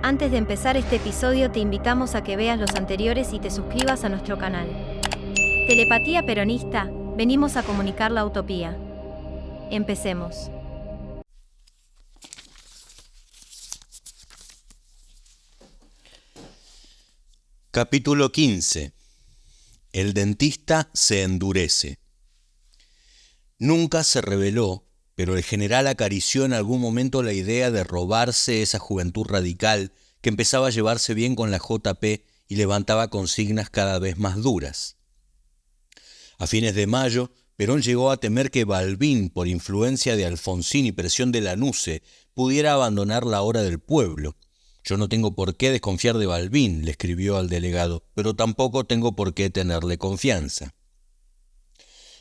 Antes de empezar este episodio te invitamos a que veas los anteriores y te suscribas a nuestro canal. Telepatía Peronista, venimos a comunicar la utopía. Empecemos. Capítulo 15. El dentista se endurece. Nunca se reveló, pero el general acarició en algún momento la idea de robarse esa juventud radical que empezaba a llevarse bien con la JP y levantaba consignas cada vez más duras. A fines de mayo, Perón llegó a temer que Balbín, por influencia de Alfonsín y presión de Lanusse, pudiera abandonar la hora del pueblo. Yo no tengo por qué desconfiar de Balbín, le escribió al delegado, pero tampoco tengo por qué tenerle confianza.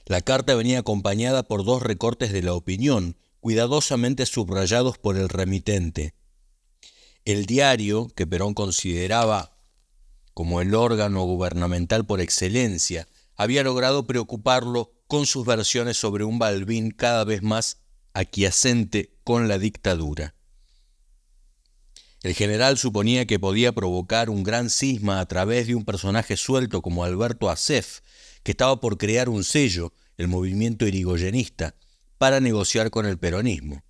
La carta venía acompañada por 2 recortes de La Opinión, cuidadosamente subrayados por el remitente. El diario, que Perón consideraba como el órgano gubernamental por excelencia, había logrado preocuparlo con sus versiones sobre un Balbín cada vez más aquiescente con la dictadura. El general suponía que podía provocar un gran cisma a través de un personaje suelto como Alberto Acef, que estaba por crear un sello, el movimiento irigoyenista, para negociar con el peronismo.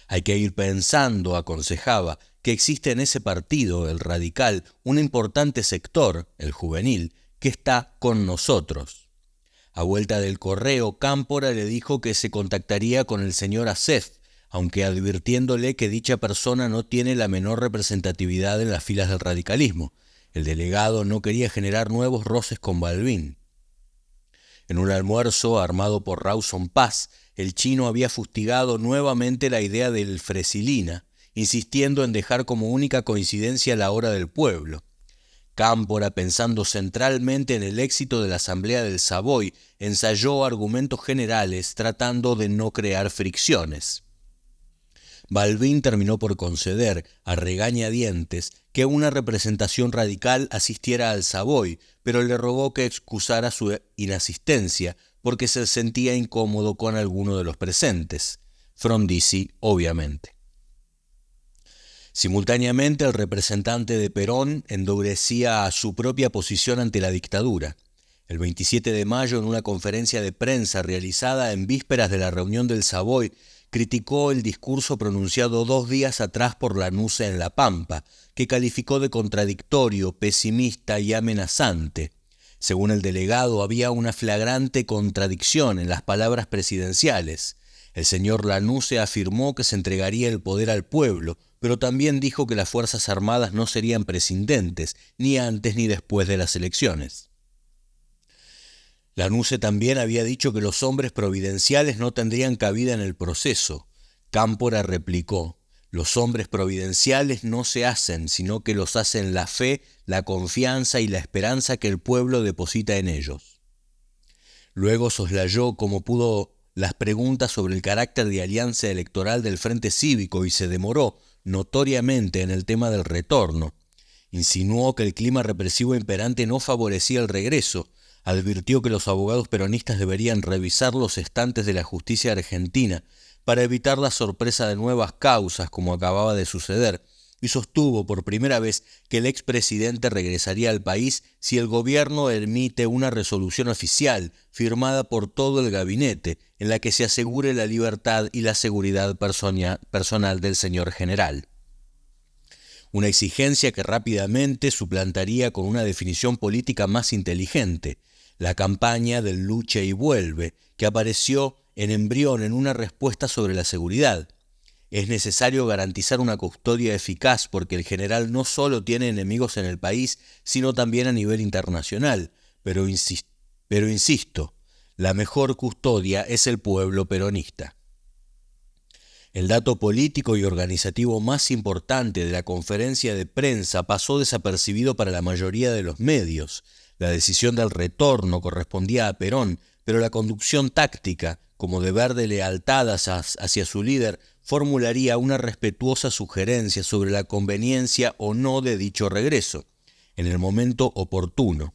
Hay que ir pensando, aconsejaba, que existe en ese partido, el radical, un importante sector, el juvenil, que está con nosotros. A vuelta del correo, Cámpora le dijo que se contactaría con el señor Acef, aunque advirtiéndole que dicha persona no tiene la menor representatividad en las filas del radicalismo. El delegado no quería generar nuevos roces con Balbín. En un almuerzo armado por Rawson Paz, el chino había fustigado nuevamente la idea del Fresilina, insistiendo en dejar como única coincidencia la hora del pueblo. Cámpora, pensando centralmente en el éxito de la Asamblea del Savoy, ensayó argumentos generales tratando de no crear fricciones. Balbín terminó por conceder, a regañadientes, que una representación radical asistiera al Savoy, pero le rogó que excusara su inasistencia porque se sentía incómodo con alguno de los presentes, Frondizi, obviamente. Simultáneamente, el representante de Perón endurecía su propia posición ante la dictadura. El 27 de mayo, en una conferencia de prensa realizada en vísperas de la reunión del Savoy, criticó el discurso pronunciado 2 días atrás por Lanusse en La Pampa, que calificó de contradictorio, pesimista y amenazante. Según el delegado, había una flagrante contradicción en las palabras presidenciales. El señor Lanusse afirmó que se entregaría el poder al pueblo, pero también dijo que las Fuerzas Armadas no serían prescindentes, ni antes ni después de las elecciones. Lanusse también había dicho que los hombres providenciales no tendrían cabida en el proceso. Cámpora replicó: los hombres providenciales no se hacen, sino que los hacen la fe, la confianza y la esperanza que el pueblo deposita en ellos. Luego soslayó como pudo las preguntas sobre el carácter de alianza electoral del Frente Cívico y se demoró notoriamente en el tema del retorno. Insinuó que el clima represivo imperante no favorecía el regreso. Advirtió que los abogados peronistas deberían revisar los estantes de la justicia argentina para evitar la sorpresa de nuevas causas como acababa de suceder, y sostuvo por primera vez que el expresidente regresaría al país si el gobierno emite una resolución oficial firmada por todo el gabinete en la que se asegure la libertad y la seguridad personal del señor general. Una exigencia que rápidamente suplantaría con una definición política más inteligente, la campaña del lucha y vuelve, que apareció en embrión en una respuesta sobre la seguridad. Es necesario garantizar una custodia eficaz porque el general no solo tiene enemigos en el país, sino también a nivel internacional. Pero insisto, la mejor custodia es el pueblo peronista. El dato político y organizativo más importante de la conferencia de prensa pasó desapercibido para la mayoría de los medios. La decisión del retorno correspondía a Perón, pero la conducción táctica, como deber de lealtad hacia su líder, formularía una respetuosa sugerencia sobre la conveniencia o no de dicho regreso, en el momento oportuno.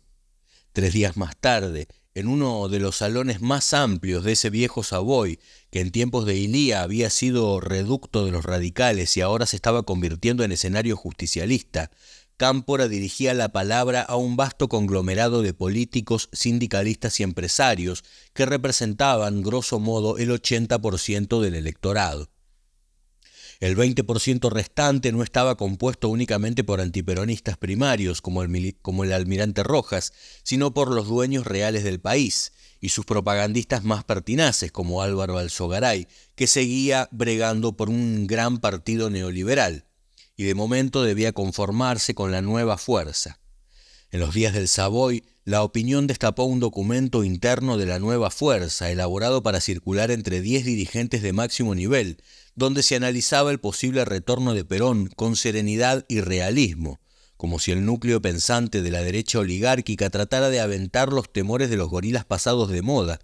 3 días más tarde, en uno de los salones más amplios de ese viejo Savoy, que en tiempos de Ilía había sido reducto de los radicales y ahora se estaba convirtiendo en escenario justicialista, Cámpora dirigía la palabra a un vasto conglomerado de políticos, sindicalistas y empresarios que representaban, grosso modo, el 80% del electorado. El 20% restante no estaba compuesto únicamente por antiperonistas primarios como el almirante Rojas, sino por los dueños reales del país y sus propagandistas más pertinaces como Álvaro Alzogaray, que seguía bregando por un gran partido neoliberal y de momento debía conformarse con la Nueva Fuerza. En los días del Savoy, la opinión destapó un documento interno de la Nueva Fuerza, elaborado para circular entre 10 dirigentes de máximo nivel, donde se analizaba el posible retorno de Perón con serenidad y realismo, como si el núcleo pensante de la derecha oligárquica tratara de aventar los temores de los gorilas pasados de moda.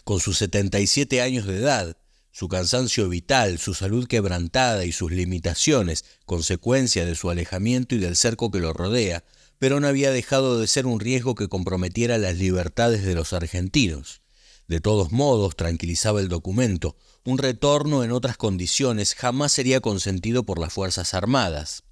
Con sus 77 años de edad, su cansancio vital, su salud quebrantada y sus limitaciones, consecuencia de su alejamiento y del cerco que lo rodea, Perón había dejado de ser un riesgo que comprometiera las libertades de los argentinos. De todos modos, tranquilizaba el documento, un retorno en otras condiciones jamás sería consentido por las Fuerzas Armadas.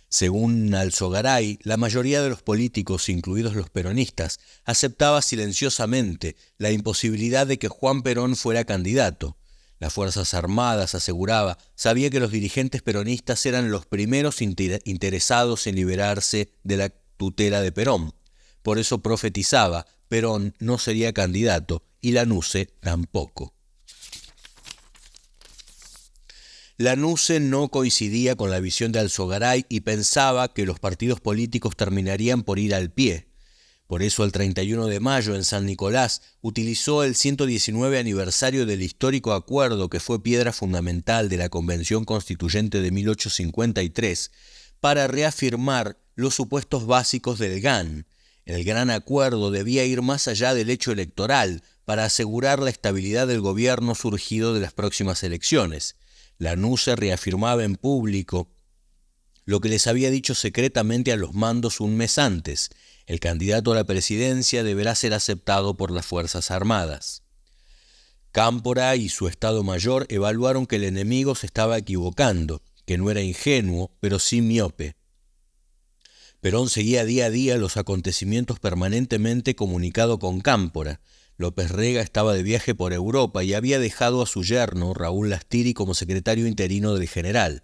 Según Alzogaray, la mayoría de los políticos, incluidos los peronistas, aceptaba silenciosamente la imposibilidad de que Juan Perón fuera candidato. Las Fuerzas Armadas, aseguraba, sabía que los dirigentes peronistas eran los primeros interesados en liberarse de la tutela de Perón. Por eso profetizaba, Perón no sería candidato y Lanusse tampoco. Lanusse no coincidía con la visión de Alzogaray y pensaba que los partidos políticos terminarían por ir al pie. Por eso el 31 de mayo en San Nicolás utilizó el 119 aniversario del histórico acuerdo que fue piedra fundamental de la Convención Constituyente de 1853 para reafirmar los supuestos básicos del GAN. El gran acuerdo debía ir más allá del hecho electoral para asegurar la estabilidad del gobierno surgido de las próximas elecciones. Lanusse reafirmaba en público lo que les había dicho secretamente a los mandos un mes antes: el candidato a la presidencia deberá ser aceptado por las Fuerzas Armadas. Cámpora y su Estado Mayor evaluaron que el enemigo se estaba equivocando, que no era ingenuo, pero sí miope. Perón seguía día a día los acontecimientos permanentemente comunicado con Cámpora. López Rega estaba de viaje por Europa y había dejado a su yerno, Raúl Lastiri, como secretario interino del general.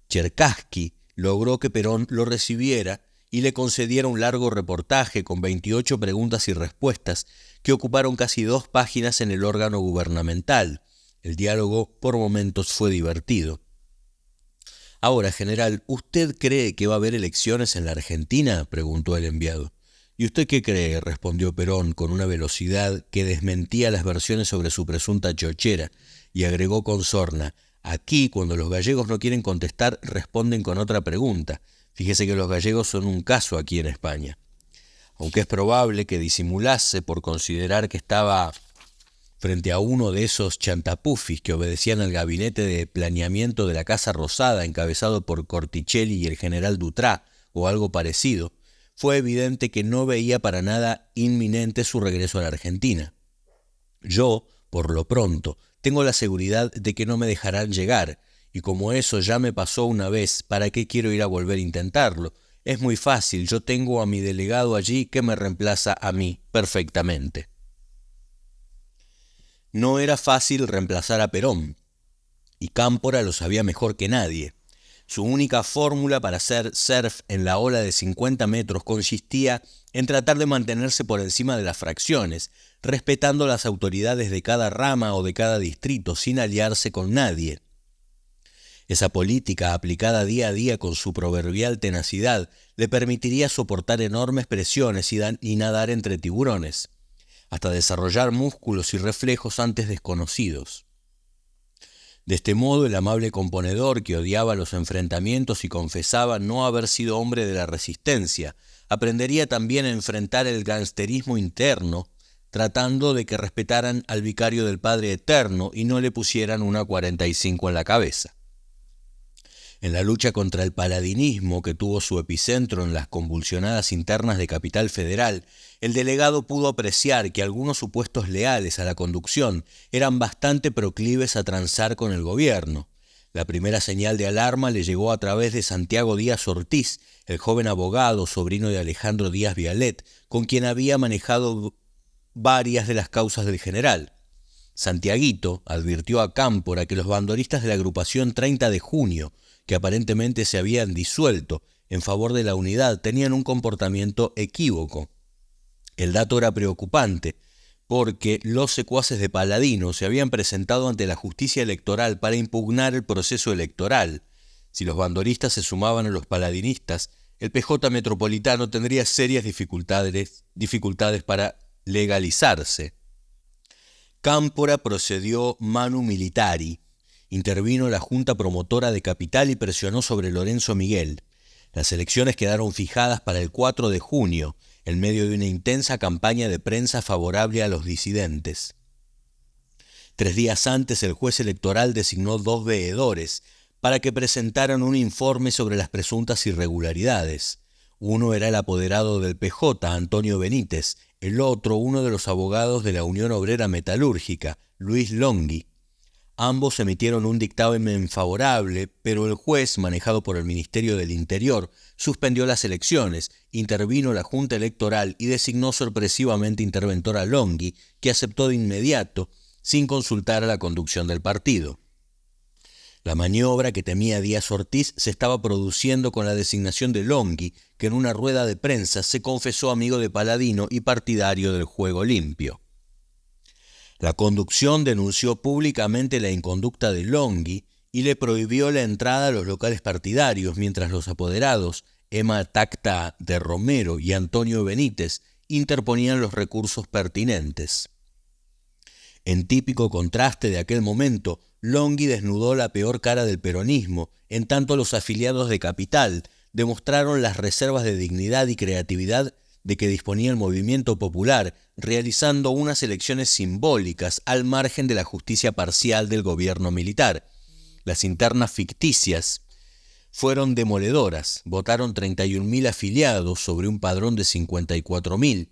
Cherkassky logró que Perón lo recibiera y le concediera un largo reportaje con 28 preguntas y respuestas que ocuparon casi 2 páginas en el órgano gubernamental. El diálogo por momentos fue divertido. «Ahora, general, ¿usted cree que va a haber elecciones en la Argentina?», preguntó el enviado. «¿Y usted qué cree?», respondió Perón con una velocidad que desmentía las versiones sobre su presunta chochera, y agregó con sorna: «Aquí, cuando los gallegos no quieren contestar, responden con otra pregunta. Fíjese que los gallegos son un caso aquí en España». Aunque es probable que disimulase por considerar que estaba frente a uno de esos chantapufis que obedecían al gabinete de planeamiento de la Casa Rosada, encabezado por Corticelli y el general Dutrá, o algo parecido, fue evidente que no veía para nada inminente su regreso a la Argentina. «Yo, por lo pronto, tengo la seguridad de que no me dejarán llegar, y como eso ya me pasó una vez, ¿para qué quiero ir a volver a intentarlo? Es muy fácil, yo tengo a mi delegado allí que me reemplaza a mí perfectamente». No era fácil reemplazar a Perón, y Cámpora lo sabía mejor que nadie. Su única fórmula para hacer surf en la ola de 50 metros consistía en tratar de mantenerse por encima de las fracciones, respetando las autoridades de cada rama o de cada distrito, sin aliarse con nadie. Esa política, aplicada día a día con su proverbial tenacidad, le permitiría soportar enormes presiones y nadar entre tiburones, hasta desarrollar músculos y reflejos antes desconocidos. De este modo, el amable componedor, que odiaba los enfrentamientos y confesaba no haber sido hombre de la resistencia, aprendería también a enfrentar el gangsterismo interno, tratando de que respetaran al vicario del Padre Eterno y no le pusieran una 45 en la cabeza. En la lucha contra el paladinismo, que tuvo su epicentro en las convulsionadas internas de Capital Federal, el delegado pudo apreciar que algunos supuestos leales a la conducción eran bastante proclives a transar con el gobierno. La primera señal de alarma le llegó a través de Santiago Díaz Ortiz, el joven abogado, sobrino de Alejandro Díaz Vialet, con quien había manejado varias de las causas del general. Santiaguito advirtió a Cámpora que los bandoristas de la agrupación 30 de junio, que aparentemente se habían disuelto en favor de la unidad, tenían un comportamiento equívoco. El dato era preocupante, porque los secuaces de Paladino se habían presentado ante la justicia electoral para impugnar el proceso electoral. Si los bandoristas se sumaban a los paladinistas, el PJ metropolitano tendría serias dificultades para legalizarse. Cámpora procedió manu militari. Intervino la Junta Promotora de Capital y presionó sobre Lorenzo Miguel. Las elecciones quedaron fijadas para el 4 de junio, en medio de una intensa campaña de prensa favorable a los disidentes. 3 días antes, el juez electoral designó 2 veedores para que presentaran un informe sobre las presuntas irregularidades. Uno era el apoderado del PJ, Antonio Benítez, el otro uno de los abogados de la Unión Obrera Metalúrgica, Luis Longhi. Ambos emitieron un dictamen favorable, pero el juez, manejado por el Ministerio del Interior, suspendió las elecciones, intervino la Junta Electoral y designó sorpresivamente interventor a Longhi, que aceptó de inmediato, sin consultar a la conducción del partido. La maniobra que temía Díaz Ortiz se estaba produciendo con la designación de Longhi, que en una rueda de prensa se confesó amigo de Paladino y partidario del juego limpio. La conducción denunció públicamente la inconducta de Longhi y le prohibió la entrada a los locales partidarios, mientras los apoderados, Emma Tacta de Romero y Antonio Benítez, interponían los recursos pertinentes. En típico contraste de aquel momento, Longhi desnudó la peor cara del peronismo, en tanto los afiliados de Capital demostraron las reservas de dignidad y creatividad de que disponía el movimiento popular, realizando unas elecciones simbólicas al margen de la justicia parcial del gobierno militar. Las internas ficticias fueron demoledoras, votaron 31.000 afiliados sobre un padrón de 54.000,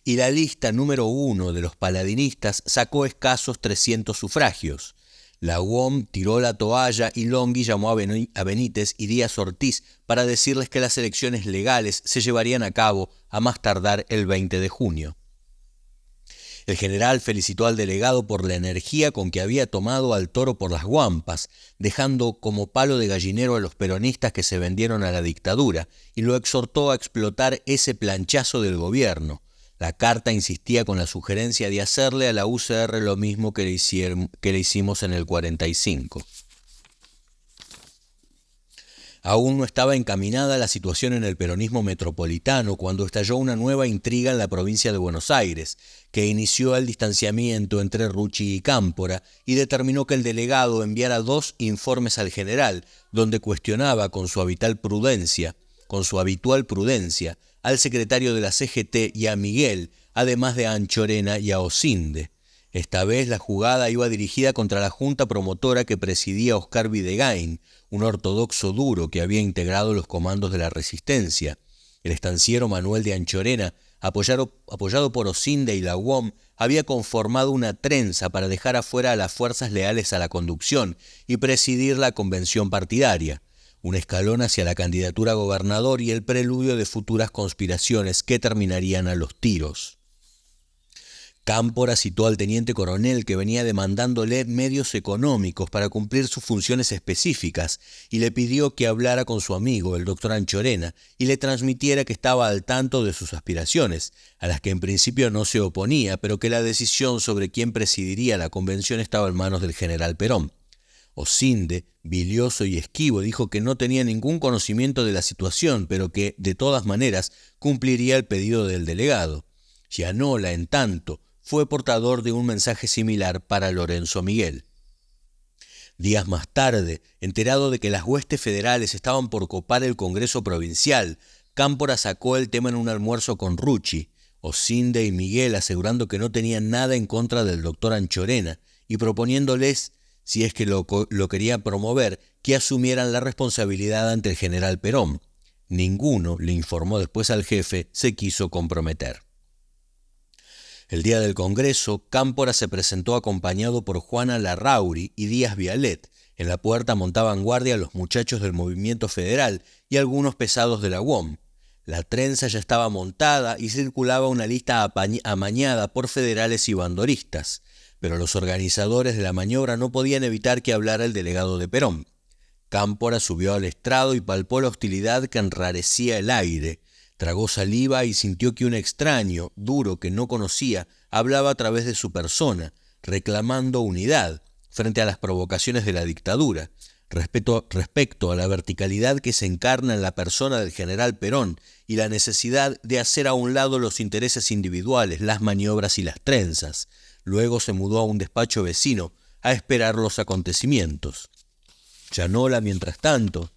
y la lista número 1 de los paladinistas sacó escasos 300 sufragios. La UOM tiró la toalla y Longhi llamó a Benítez y Díaz Ortiz para decirles que las elecciones legales se llevarían a cabo a más tardar el 20 de junio. El general felicitó al delegado por la energía con que había tomado al toro por las guampas, dejando como palo de gallinero a los peronistas que se vendieron a la dictadura, y lo exhortó a explotar ese planchazo del gobierno. La carta insistía con la sugerencia de hacerle a la UCR lo mismo que le hicimos en el 45. Aún no estaba encaminada la situación en el peronismo metropolitano cuando estalló una nueva intriga en la provincia de Buenos Aires, que inició el distanciamiento entre Rucci y Cámpora y determinó que el delegado enviara 2 informes al general, donde cuestionaba con su habitual prudencia, al secretario de la CGT y a Miguel, además de a Anchorena y a Osinde. Esta vez la jugada iba dirigida contra la junta promotora que presidía Oscar Videgain, un ortodoxo duro que había integrado los comandos de la resistencia. El estanciero Manuel de Anchorena, apoyado por Osinde y la UOM, había conformado una trenza para dejar afuera a las fuerzas leales a la conducción y presidir la convención partidaria. Un escalón hacia la candidatura a gobernador y el preludio de futuras conspiraciones que terminarían a los tiros. Cámpora citó al teniente coronel, que venía demandándole medios económicos para cumplir sus funciones específicas, y le pidió que hablara con su amigo, el doctor Anchorena, y le transmitiera que estaba al tanto de sus aspiraciones, a las que en principio no se oponía, pero que la decisión sobre quién presidiría la convención estaba en manos del general Perón. Osinde, bilioso y esquivo, dijo que no tenía ningún conocimiento de la situación, pero que, de todas maneras, cumpliría el pedido del delegado. Gianola, en tanto, fue portador de un mensaje similar para Lorenzo Miguel. Días más tarde, enterado de que las huestes federales estaban por copar el Congreso Provincial, Cámpora sacó el tema en un almuerzo con Rucci, Osinde y Miguel asegurando que no tenían nada en contra del doctor Anchorena y proponiéndoles si es que lo querían promover, que asumieran la responsabilidad ante el general Perón. Ninguno, le informó después al jefe, se quiso comprometer. El día del Congreso, Cámpora se presentó acompañado por Juana Larrauri y Díaz Vialet. En la puerta montaban guardia los muchachos del Movimiento Federal y algunos pesados de la UOM. La trenza ya estaba montada y circulaba una lista amañada por federales y bandoristas, pero los organizadores de la maniobra no podían evitar que hablara el delegado de Perón. Cámpora subió al estrado y palpó la hostilidad que enrarecía el aire. Tragó saliva y sintió que un extraño, duro que no conocía, hablaba a través de su persona, reclamando unidad frente a las provocaciones de la dictadura, respecto a la verticalidad que se encarna en la persona del general Perón y la necesidad de hacer a un lado los intereses individuales, las maniobras y las trenzas. Luego se mudó a un despacho vecino a esperar los acontecimientos. Chanola, mientras tanto,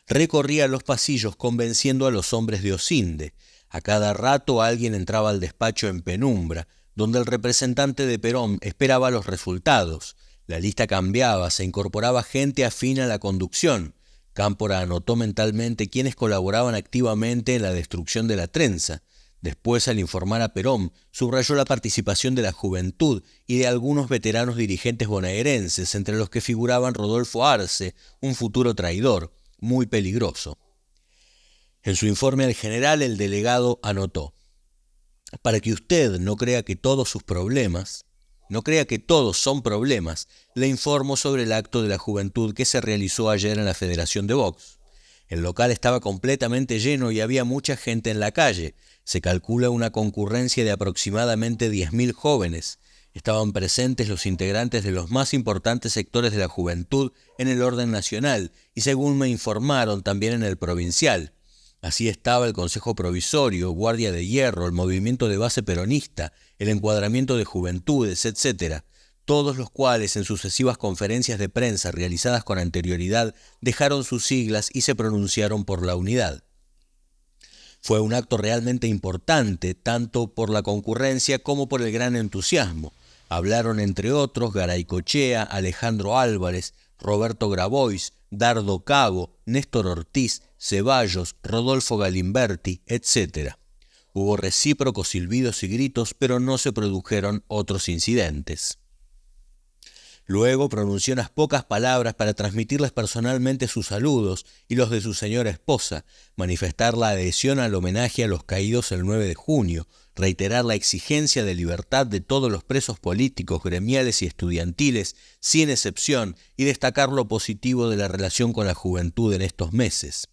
recorría los pasillos convenciendo a los hombres de Osinde. A cada rato alguien entraba al despacho en penumbra, donde el representante de Perón esperaba los resultados. La lista cambiaba, se incorporaba gente afín a la conducción. Cámpora anotó mentalmente quienes colaboraban activamente en la destrucción de la trenza. Después, al informar a Perón, subrayó la participación de la juventud y de algunos veteranos dirigentes bonaerenses, entre los que figuraban Rodolfo Arce, un futuro traidor, muy peligroso. En su informe al general, el delegado anotó: para que usted no crea que todos son problemas, le informo sobre el acto de la juventud que se realizó ayer en la Federación de Box. El local estaba completamente lleno y había mucha gente en la calle. Se calcula una concurrencia de aproximadamente 10.000 jóvenes. Estaban presentes los integrantes de los más importantes sectores de la juventud en el orden nacional y, según me informaron, también en el provincial. Así estaba el Consejo Provisorio, Guardia de Hierro, el Movimiento de Base Peronista, el Encuadramiento de Juventudes, etc., todos los cuales en sucesivas conferencias de prensa realizadas con anterioridad dejaron sus siglas y se pronunciaron por la unidad. Fue un acto realmente importante, tanto por la concurrencia como por el gran entusiasmo. Hablaron, entre otros, Garaycochea, Alejandro Álvarez, Roberto Grabois, Dardo Cabo, Néstor Ortiz, Ceballos, Rodolfo Galimberti, etc. Hubo recíprocos silbidos y gritos, pero no se produjeron otros incidentes. Luego pronunció unas pocas palabras para transmitirles personalmente sus saludos y los de su señora esposa, manifestar la adhesión al homenaje a los caídos el 9 de junio, reiterar la exigencia de libertad de todos los presos políticos, gremiales y estudiantiles, sin excepción, y destacar lo positivo de la relación con la juventud en estos meses.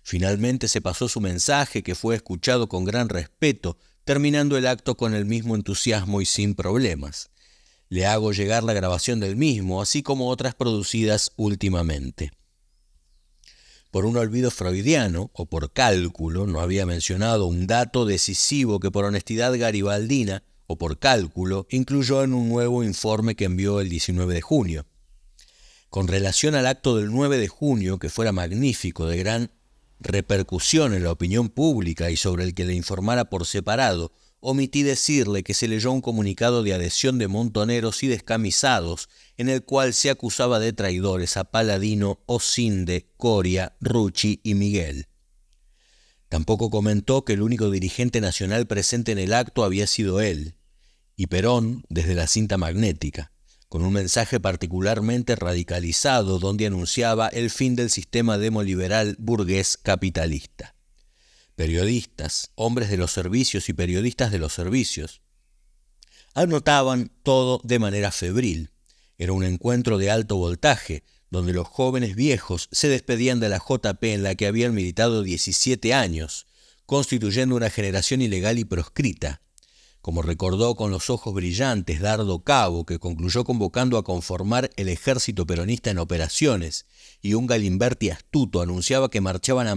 Finalmente se pasó su mensaje, que fue escuchado con gran respeto, terminando el acto con el mismo entusiasmo y sin problemas. Le hago llegar la grabación del mismo, así como otras producidas últimamente. Por un olvido freudiano, o por cálculo, no había mencionado un dato decisivo que por honestidad garibaldina, o por cálculo, incluyó en un nuevo informe que envió el 19 de junio. Con relación al acto del 9 de junio, que fuera magnífico, de gran repercusión en la opinión pública y sobre el que le informara por separado, omití decirle que se leyó un comunicado de adhesión de montoneros y descamisados en el cual se acusaba de traidores a Paladino, Osinde, Coria, Rucci y Miguel. Tampoco comentó que el único dirigente nacional presente en el acto había sido él, y Perón desde la cinta magnética, con un mensaje particularmente radicalizado donde anunciaba el fin del sistema demoliberal burgués capitalista. Periodistas, hombres de los servicios y periodistas de los servicios, anotaban todo de manera febril. Era un encuentro de alto voltaje, donde los jóvenes viejos se despedían de la JP en la que habían militado 17 años, constituyendo una generación ilegal y proscrita. Como recordó con los ojos brillantes Dardo Cabo, que concluyó convocando a conformar el ejército peronista en operaciones, y un Galimberti astuto anunciaba que marchaba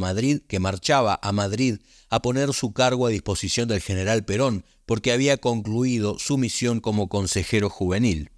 a Madrid a poner su cargo a disposición del general Perón, porque había concluido su misión como consejero juvenil.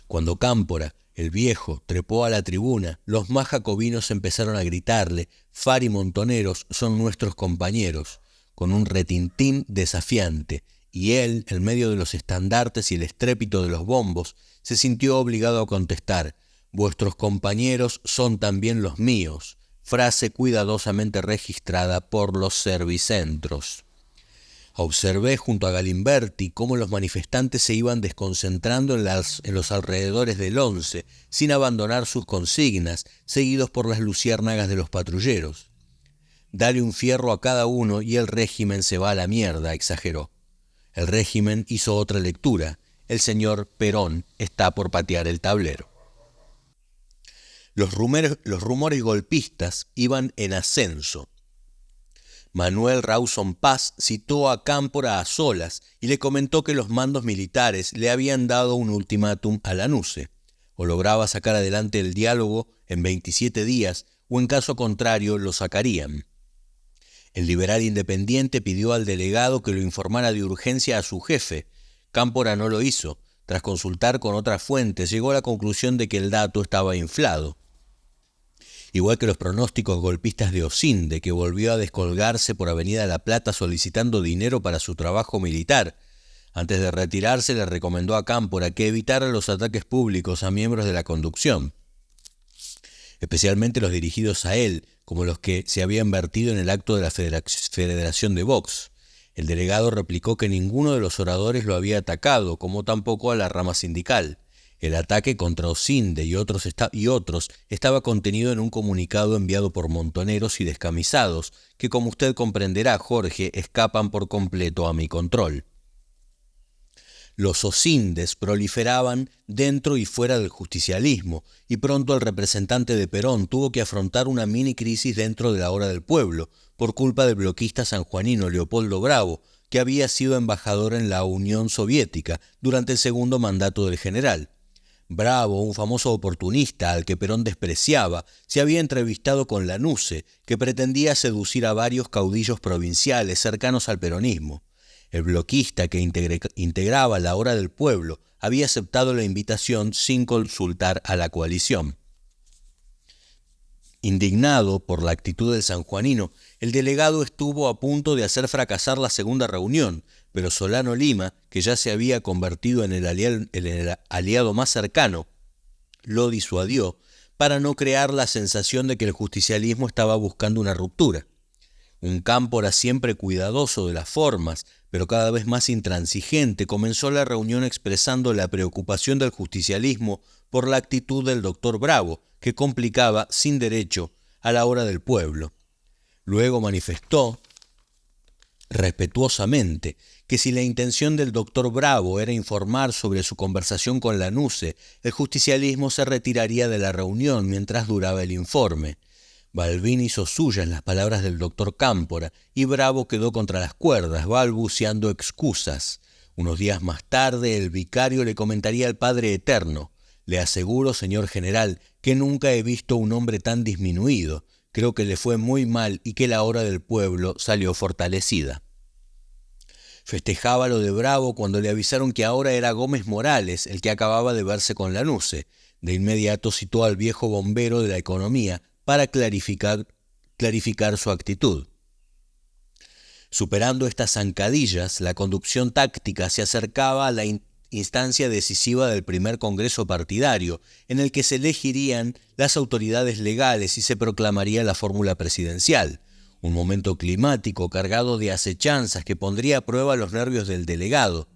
Cuando Cámpora, el viejo, trepó a la tribuna, los más jacobinos empezaron a gritarle: «Far y Montoneros son nuestros compañeros», con un retintín desafiante, y él, en medio de los estandartes y el estrépito de los bombos, se sintió obligado a contestar: «Vuestros compañeros son también los míos», frase cuidadosamente registrada por los servicentros. Observé junto a Galimberti cómo los manifestantes se iban desconcentrando en los alrededores del 11, sin abandonar sus consignas, seguidos por las luciérnagas de los patrulleros. «Dale un fierro a cada uno y el régimen se va a la mierda», exageró. El régimen hizo otra lectura: «El señor Perón está por patear el tablero». Los rumores golpistas iban en ascenso. Manuel Rawson Paz citó a Cámpora a solas y le comentó que los mandos militares le habían dado un ultimátum a Lanusse: o lograba sacar adelante el diálogo en 27 días o en caso contrario lo sacarían. El liberal independiente pidió al delegado que lo informara de urgencia a su jefe. Cámpora no lo hizo. Tras consultar con otras fuentes, llegó a la conclusión de que el dato estaba inflado. Igual que los pronósticos golpistas de Osinde, que volvió a descolgarse por Avenida La Plata solicitando dinero para su trabajo militar. Antes de retirarse, le recomendó a Cámpora que evitara los ataques públicos a miembros de la conducción, especialmente los dirigidos a él, como los que se habían vertido en el acto de la Federación de Vox. El delegado replicó que ninguno de los oradores lo había atacado, como tampoco a la rama sindical. El ataque contra Osinde y otros estaba contenido en un comunicado enviado por montoneros y descamisados, que, como usted comprenderá, Jorge, escapan por completo a mi control. Los Osindes proliferaban dentro y fuera del justicialismo, y pronto el representante de Perón tuvo que afrontar una mini crisis dentro de la Hora del Pueblo, por culpa del bloquista sanjuanino Leopoldo Bravo, que había sido embajador en la Unión Soviética durante el segundo mandato del general. Bravo, un famoso oportunista al que Perón despreciaba, se había entrevistado con Lanusse, que pretendía seducir a varios caudillos provinciales cercanos al peronismo. El bloquista que integraba la Hora del Pueblo había aceptado la invitación sin consultar a la coalición. Indignado por la actitud del sanjuanino, el delegado estuvo a punto de hacer fracasar la segunda reunión, pero Solano Lima, que ya se había convertido en el aliado más cercano, lo disuadió para no crear la sensación de que el justicialismo estaba buscando una ruptura. Un Cámpora siempre cuidadoso de las formas, pero cada vez más intransigente, comenzó la reunión expresando la preocupación del justicialismo por la actitud del doctor Bravo, que complicaba, sin derecho, a la Hora del Pueblo. Luego manifestó respetuosamente que si la intención del doctor Bravo era informar sobre su conversación con Lanusse, el justicialismo se retiraría de la reunión mientras duraba el informe. Balbín hizo suyas las palabras del doctor Cámpora y Bravo quedó contra las cuerdas, balbuceando excusas. Unos días más tarde, el vicario le comentaría al Padre Eterno: «Le aseguro, señor general, que nunca he visto un hombre tan disminuido. Creo que le fue muy mal y que la Hora del Pueblo salió fortalecida». Festejaba lo de Bravo cuando le avisaron que ahora era Gómez Morales el que acababa de verse con Lanusse. De inmediato citó al viejo bombero de la economía para clarificar su actitud. Superando estas zancadillas, la conducción táctica se acercaba a la instancia decisiva del primer congreso partidario, en el que se elegirían las autoridades legales y se proclamaría la fórmula presidencial. Un momento climático cargado de acechanzas que pondría a prueba los nervios del delegado.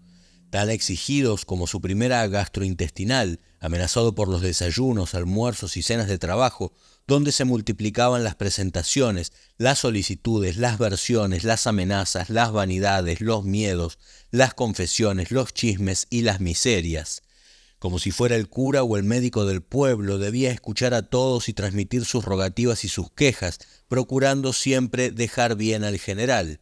Tan exigidos como su primera gastrointestinal, amenazado por los desayunos, almuerzos y cenas de trabajo, donde se multiplicaban las presentaciones, las solicitudes, las versiones, las amenazas, las vanidades, los miedos, las confesiones, los chismes y las miserias. Como si fuera el cura o el médico del pueblo, debía escuchar a todos y transmitir sus rogativas y sus quejas, procurando siempre dejar bien al general.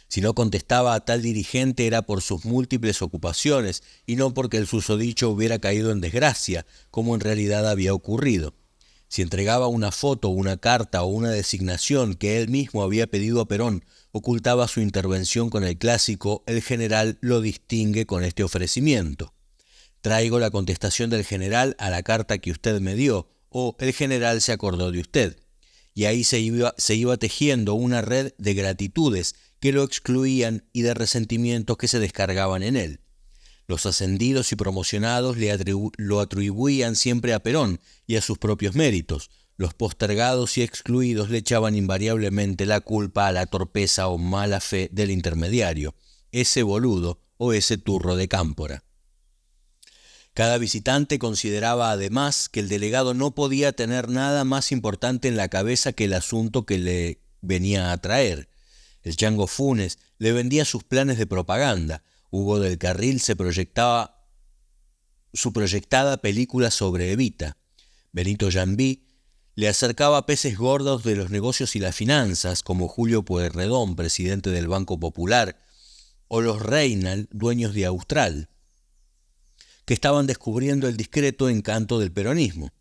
Si no contestaba a tal dirigente era por sus múltiples ocupaciones y no porque el susodicho hubiera caído en desgracia, como en realidad había ocurrido. Si entregaba una foto, una carta o una designación que él mismo había pedido a Perón, ocultaba su intervención con el clásico: «El general lo distingue con este ofrecimiento». «Traigo la contestación del general a la carta que usted me dio», o «El general se acordó de usted». Y ahí se iba tejiendo una red de gratitudes que lo excluían y de resentimientos que se descargaban en él. Los ascendidos y promocionados lo atribuían siempre a Perón y a sus propios méritos. Los postergados y excluidos le echaban invariablemente la culpa a la torpeza o mala fe del intermediario, ese boludo o ese turro de Cámpora. Cada visitante consideraba además que el delegado no podía tener nada más importante en la cabeza que el asunto que le venía a traer. El Chango Funes le vendía sus planes de propaganda. Hugo del Carril se proyectaba su proyectada película sobre Evita. Benito Jambí le acercaba peces gordos de los negocios y las finanzas, como Julio Pueyrredón, presidente del Banco Popular, o los Reynal, dueños de Austral, que estaban descubriendo el discreto encanto del peronismo.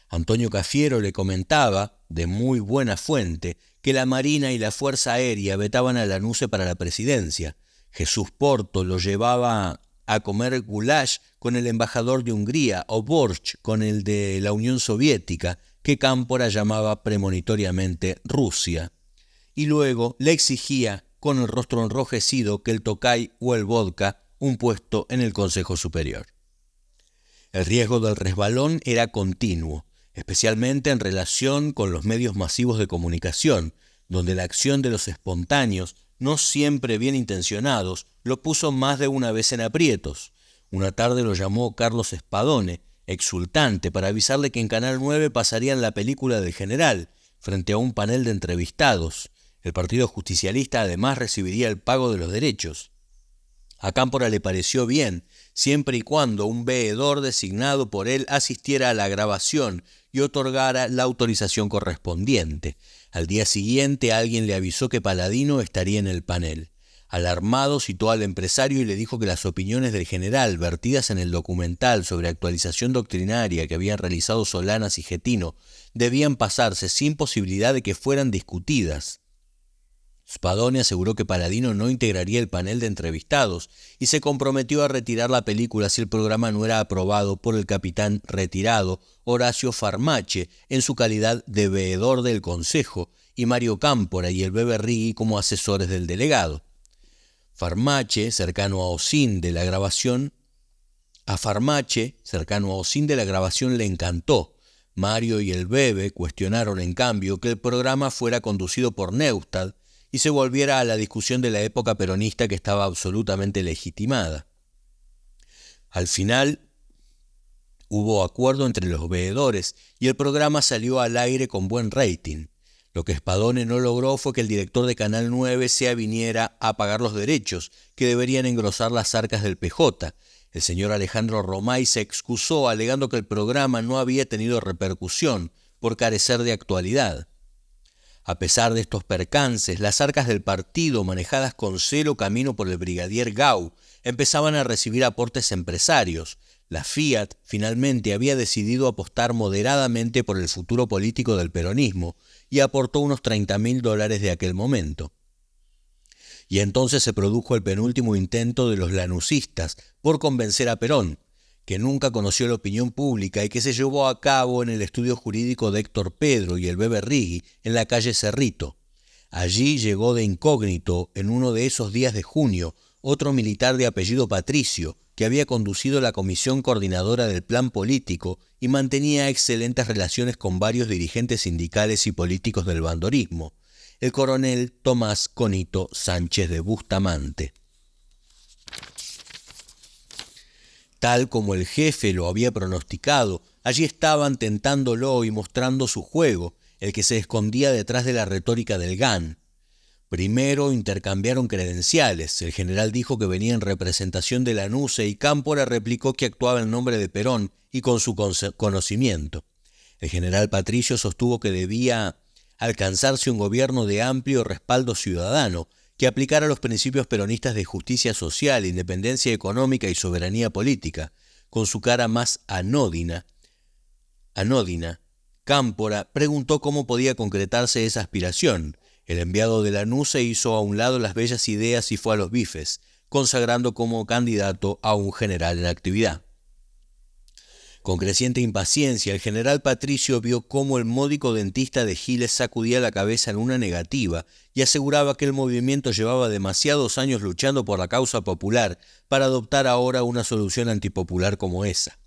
Antonio Cafiero le comentaba, de muy buena fuente, que la Marina y la Fuerza Aérea vetaban a Lanusse para la presidencia. Jesús Porto lo llevaba a comer goulash con el embajador de Hungría o borscht con el de la Unión Soviética, que Cámpora llamaba premonitoriamente Rusia, y luego le exigía, con el rostro enrojecido, que el Tokay o el vodka un puesto en el Consejo Superior. El riesgo del resbalón era continuo, especialmente en relación con los medios masivos de comunicación, donde la acción de los espontáneos, no siempre bien intencionados, lo puso más de una vez en aprietos. Una tarde lo llamó Carlos Spadone, exultante, para avisarle que en Canal 9 pasarían la película del general, frente a un panel de entrevistados. El Partido Justicialista además recibiría el pago de los derechos. A Cámpora le pareció bien, siempre y cuando un veedor designado por él asistiera a la grabación y otorgara la autorización correspondiente. Al día siguiente alguien le avisó que Paladino estaría en el panel. Alarmado, citó al empresario y le dijo que las opiniones del general, vertidas en el documental sobre actualización doctrinaria que habían realizado Solanas y Getino, debían pasarse sin posibilidad de que fueran discutidas. Spadone aseguró que Paladino no integraría el panel de entrevistados y se comprometió a retirar la película si el programa no era aprobado por el capitán retirado Horacio Farmache en su calidad de veedor del Consejo y Mario Cámpora y el Bebe Rigui como asesores del delegado. Farmache, cercano a Osín de la grabación, le encantó. Mario y el Bebe cuestionaron en cambio que el programa fuera conducido por Neustadt y se volviera a la discusión de la época peronista que estaba absolutamente legitimada. Al final hubo acuerdo entre los veedores y el programa salió al aire con buen rating. Lo que Spadone no logró fue que el director de Canal 9 se aviniera a pagar los derechos, que deberían engrosar las arcas del PJ. El señor Alejandro Romay se excusó alegando que el programa no había tenido repercusión por carecer de actualidad. A pesar de estos percances, las arcas del partido, manejadas con celo camino por el brigadier Gau, empezaban a recibir aportes empresarios. La Fiat finalmente había decidido apostar moderadamente por el futuro político del peronismo y aportó unos $30.000 de aquel momento. Y entonces se produjo el penúltimo intento de los lanusistas por convencer a Perón, que nunca conoció la opinión pública y que se llevó a cabo en el estudio jurídico de Héctor Pedro y el Bebe Rigui en la calle Cerrito. Allí llegó de incógnito, en uno de esos días de junio, otro militar de apellido Patricio, que había conducido la comisión coordinadora del plan político y mantenía excelentes relaciones con varios dirigentes sindicales y políticos del bandorismo, el coronel Tomás Conito Sánchez de Bustamante. Tal como el jefe lo había pronosticado, allí estaban tentándolo y mostrando su juego, el que se escondía detrás de la retórica del GAN. Primero intercambiaron credenciales. El general dijo que venía en representación de Lanusse y Cámpora replicó que actuaba en nombre de Perón y con su conocimiento. El general Patricio sostuvo que debía alcanzarse un gobierno de amplio respaldo ciudadano, que aplicara los principios peronistas de justicia social, independencia económica y soberanía política. Con su cara más anódina, Cámpora preguntó cómo podía concretarse esa aspiración. El enviado de Lanusse hizo a un lado las bellas ideas y fue a los bifes, consagrando como candidato a un general en actividad. Con creciente impaciencia, el general Patricio vio cómo el módico dentista de Giles sacudía la cabeza en una negativa y aseguraba que el movimiento llevaba demasiados años luchando por la causa popular para adoptar ahora una solución antipopular como esa.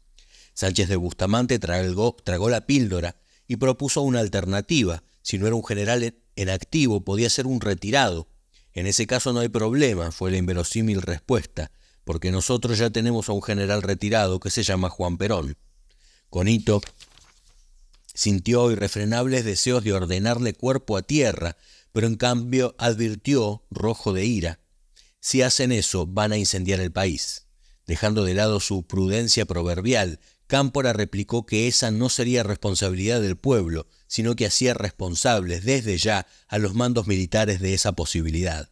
Sánchez de Bustamante tragó la píldora y propuso una alternativa. Si no era un general en activo, podía ser un retirado. En ese caso no hay problema, fue la inverosímil respuesta, porque nosotros ya tenemos a un general retirado que se llama Juan Perón. Conito sintió irrefrenables deseos de ordenarle cuerpo a tierra, pero en cambio advirtió, rojo de ira: si hacen eso, van a incendiar el país. Dejando de lado su prudencia proverbial, Cámpora replicó que esa no sería responsabilidad del pueblo, sino que hacía responsables desde ya a los mandos militares de esa posibilidad.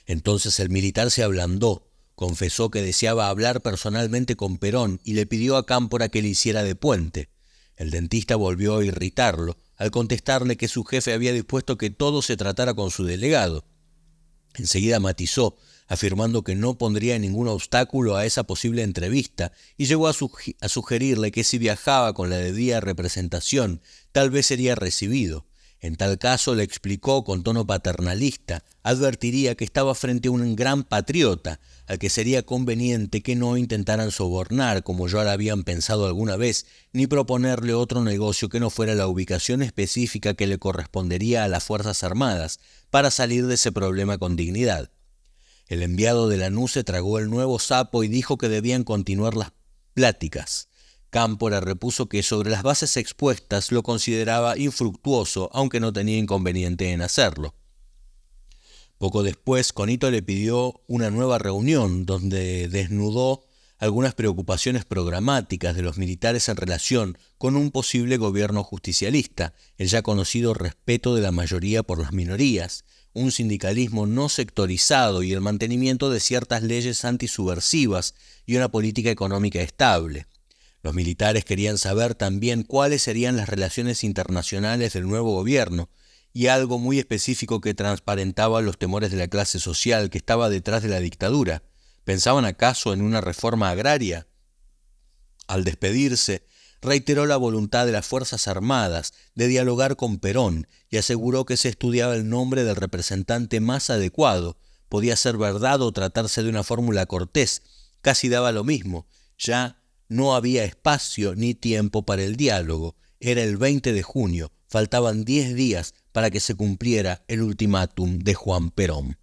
Entonces el militar se ablandó, confesó que deseaba hablar personalmente con Perón y le pidió a Cámpora que le hiciera de puente. El dentista volvió a irritarlo al contestarle que su jefe había dispuesto que todo se tratara con su delegado. Enseguida matizó, afirmando que no pondría ningún obstáculo a esa posible entrevista, y llegó a sugerirle que si viajaba con la debida representación, tal vez sería recibido. En tal caso, le explicó con tono paternalista, advertiría que estaba frente a un gran patriota, al que sería conveniente que no intentaran sobornar, como ya lo habían pensado alguna vez, ni proponerle otro negocio que no fuera la ubicación específica que le correspondería a las Fuerzas Armadas, para salir de ese problema con dignidad. El enviado de Lanús se tragó el nuevo sapo y dijo que debían continuar las pláticas. Cámpora repuso que sobre las bases expuestas lo consideraba infructuoso, aunque no tenía inconveniente en hacerlo. Poco después, Conito le pidió una nueva reunión, donde desnudó algunas preocupaciones programáticas de los militares en relación con un posible gobierno justicialista, el ya conocido respeto de la mayoría por las minorías, un sindicalismo no sectorizado y el mantenimiento de ciertas leyes antisubversivas y una política económica estable. Los militares querían saber también cuáles serían las relaciones internacionales del nuevo gobierno, y algo muy específico que transparentaba los temores de la clase social que estaba detrás de la dictadura. ¿Pensaban acaso en una reforma agraria? Al despedirse, reiteró la voluntad de las Fuerzas Armadas de dialogar con Perón y aseguró que se estudiaba el nombre del representante más adecuado. Podía ser verdad o tratarse de una fórmula cortés, casi daba lo mismo. Ya no había espacio ni tiempo para el diálogo. Era el 20 de junio, faltaban 10 días para que se cumpliera el ultimátum de Juan Perón.